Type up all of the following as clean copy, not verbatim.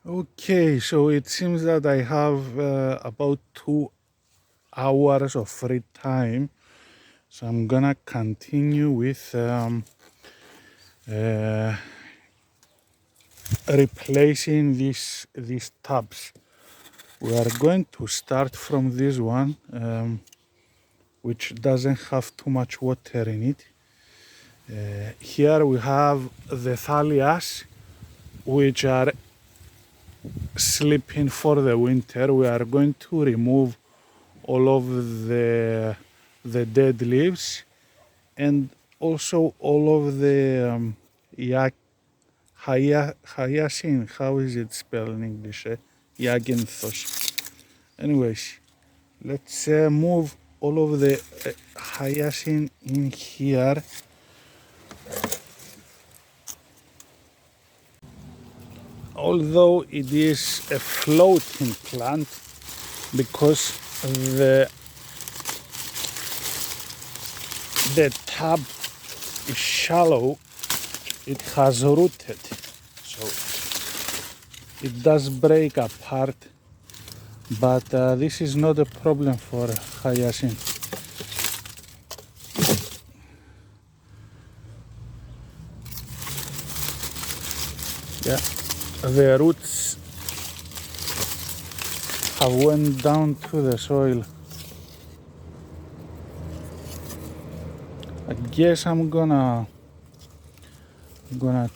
Okay, so it seems that I have about 2 hours of free time, so I'm gonna continue with uh, replacing these tubs. We are going to start from this one, which doesn't have too much water in it. Here we have the Thalias, which are sleeping for the winter. We are going to remove all of the dead leaves and also all of the hyacinth. How is it spelled in English? Iaginthos. Anyways, let's move all of the hyacinth in here. Although it is a floating plant, because the tub is shallow, it has rooted, so it does break apart, but this is not a problem for hyacinth. Yeah, the roots have went down to the soil. I guess I'm gonna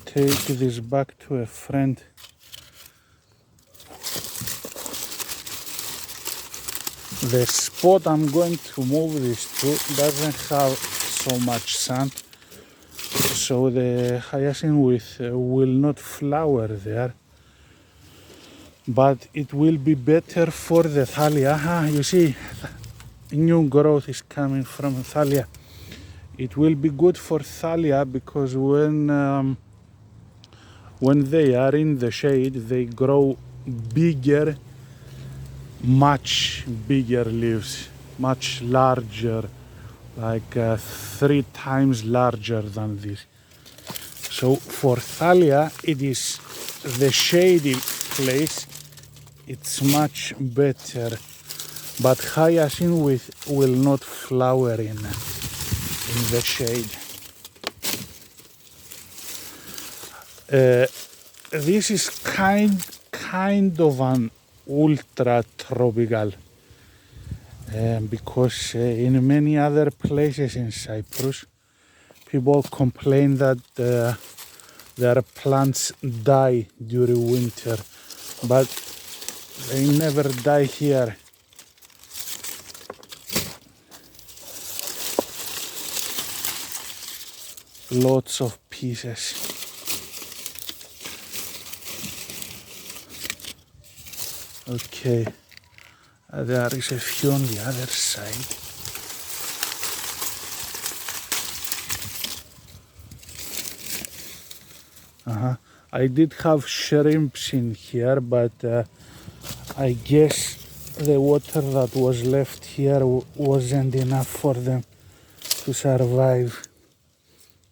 take this back to a friend. The spot I'm going to move this to doesn't have so much sun, so the hyacinth will not flower there, but it will be better for the Thalia. You see, new growth is coming from Thalia. It will be good for Thalia because when they are in the shade, they grow bigger, much bigger leaves, much larger, like 3 times larger than this. So for Thalia, it is the shady place, it's much better, but hyacinth will not flower in the shade. This is kind of an ultra tropical, because in many other places in Cyprus, people complain that their plants die during winter, but they never die here. Lots of pieces. Okay, there is a few on the other side. I did have shrimps in here, but I guess the water that was left here wasn't enough for them to survive.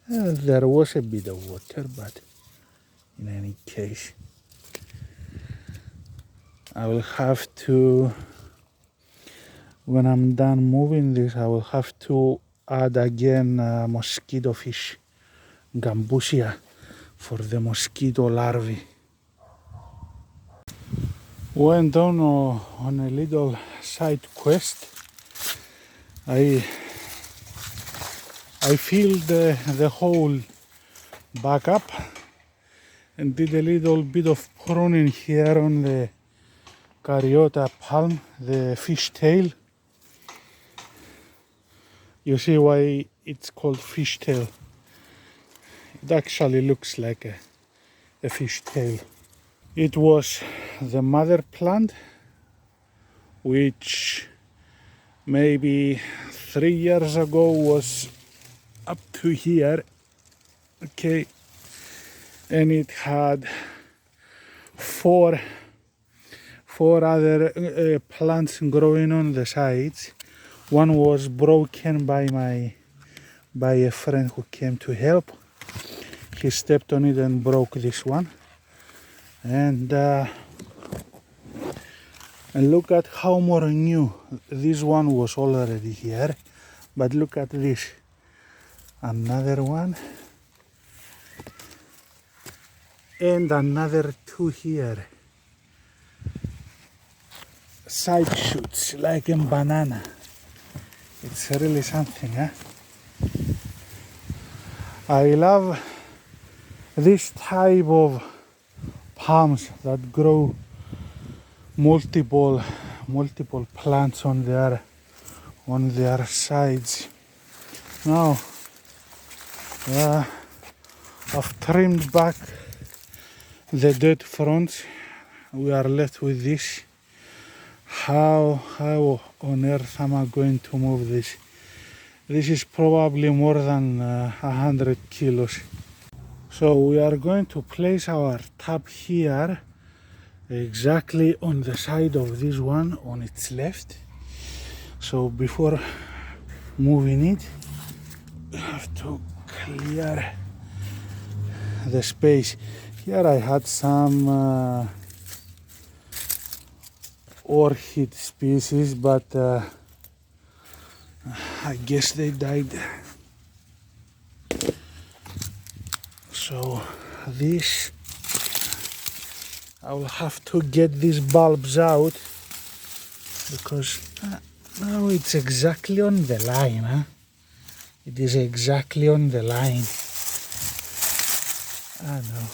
There was a bit of water, but in any case, I will have to, when I'm done moving this, I will have to add again mosquito fish, gambusia, for the mosquito larvae. Went on a little side quest. I filled the hole back up and did a little bit of pruning here on the Caryota palm, the fishtail. You see why it's called fishtail. It actually looks like a fishtail. It was the mother plant, which maybe 3 years ago was up to here, okay, and it had four other plants growing on the sides. One was broken by a friend who came to help. He stepped on it and broke this one, and And look at how more new. This one was already here, but look at this. Another one. And another two here. Side shoots like a banana. It's really something, huh? I love this type of palms that grow multiple plants on their sides. Now I've trimmed back the dead fronds. We are left with this. How on earth am I going to move this? This is probably more than 100 kilos. So we are going to place our tap here, exactly on the side of this one, on its left. So before moving it, we have to clear the space. Here I had some orchid species, but I guess they died. So this, I will have to get these bulbs out because now it's exactly on the line, huh? It is exactly on the line. I know.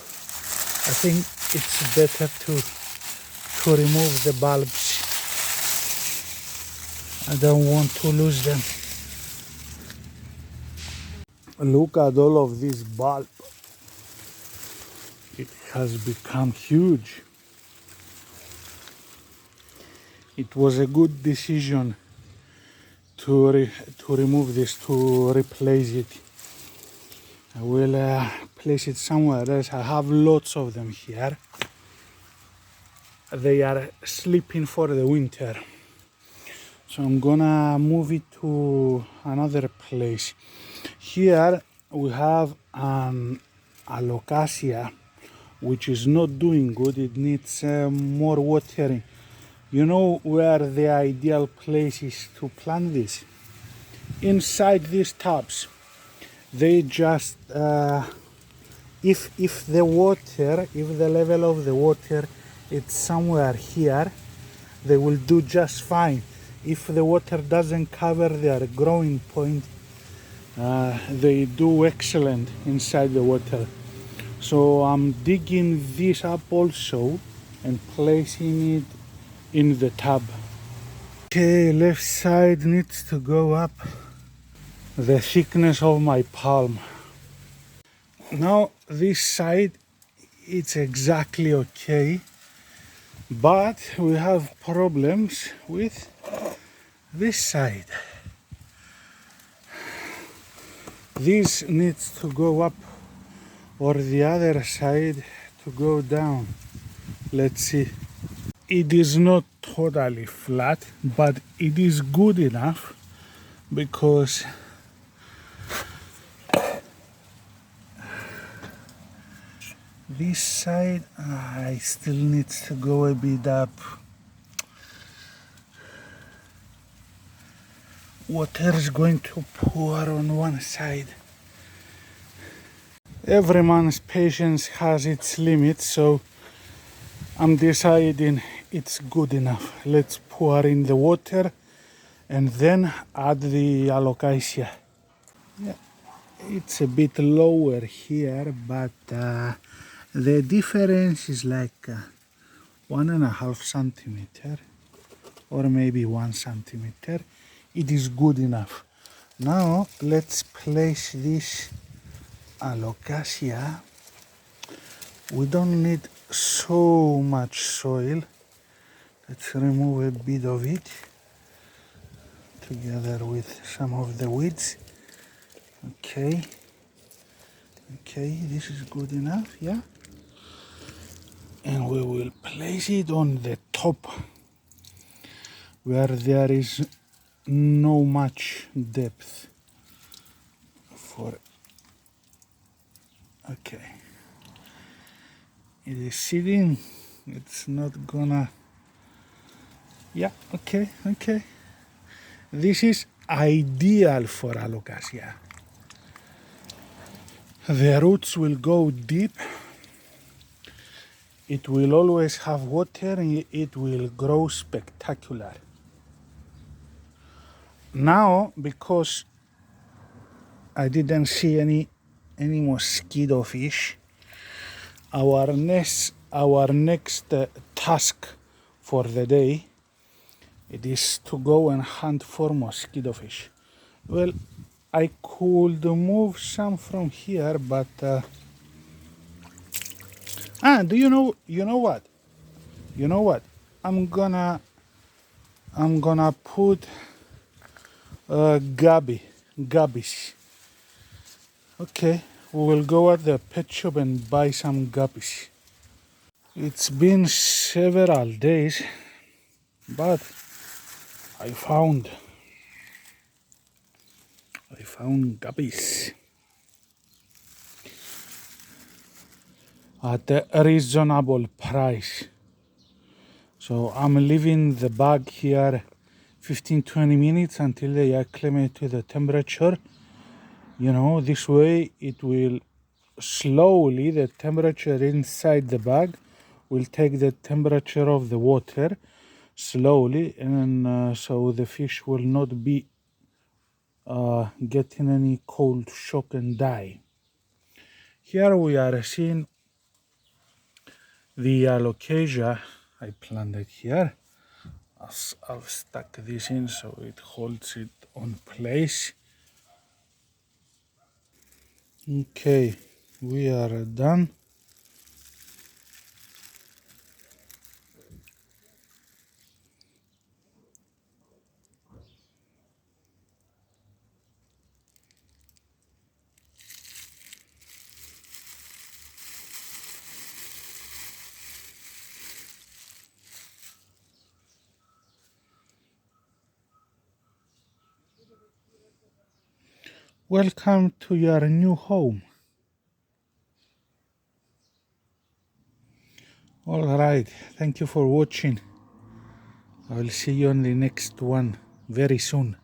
I think it's better to remove the bulbs. I don't want to lose them. Look at all of this bulb. It has become huge. It was a good decision to remove this, to replace it. I will place it somewhere else. I have lots of them here. They are sleeping for the winter. So I'm gonna move it to another place. Here we have an alocasia, which is not doing good. It needs more watering. You know where the ideal place is to plant this? Inside these tubs. They just if the level of the water is somewhere here, they will do just fine. If the water doesn't cover their growing point, they do excellent inside the water. So I'm digging this up also and placing it in the tub. Okay, left side needs to go up the thickness of my palm. Now this side, it's exactly okay, but we have problems with this side. This needs to go up, or the other side to go down. Let's see. It is not totally flat, but it is good enough because this side I still needs to go a bit up. Water is going to pour on one side. Every man's patience has its limits, so I'm deciding it's good enough. Let's pour in the water and then add the alocasia. Yeah, it's a bit lower here, but the difference is like 1.5 centimeter or maybe 1 centimeter. It is good enough. Now let's place this alocasia. We don't need so much soil. Let's remove a bit of it together with some of the weeds. Okay, this is good enough, yeah? And we will place it on the top where there is no much depth for. Okay, it is sitting. It's not gonna Yeah, okay, okay. This is ideal for alocasia. The roots will go deep. It will always have water and it will grow spectacular. Now, because I didn't see any mosquito fish, our next task for the day, it is to go and hunt for mosquito fish. Well, I could move some from here, but do you know what? You know what? I'm gonna put guppies. Okay, we will go at the pet shop and buy some guppies. It's been several days, but I found guppies at a reasonable price. So I'm leaving the bag here 15-20 minutes until they acclimate to the temperature. You know, this way it will slowly, the temperature inside the bag will take the temperature of the water slowly, and so the fish will not be getting any cold shock and die. Here we are seeing the alocasia I planted here. I'll stuck this in so it holds it on place. Okay, we are done. Welcome to your new home. Alright, thank you for watching. I will see you on the next one very soon.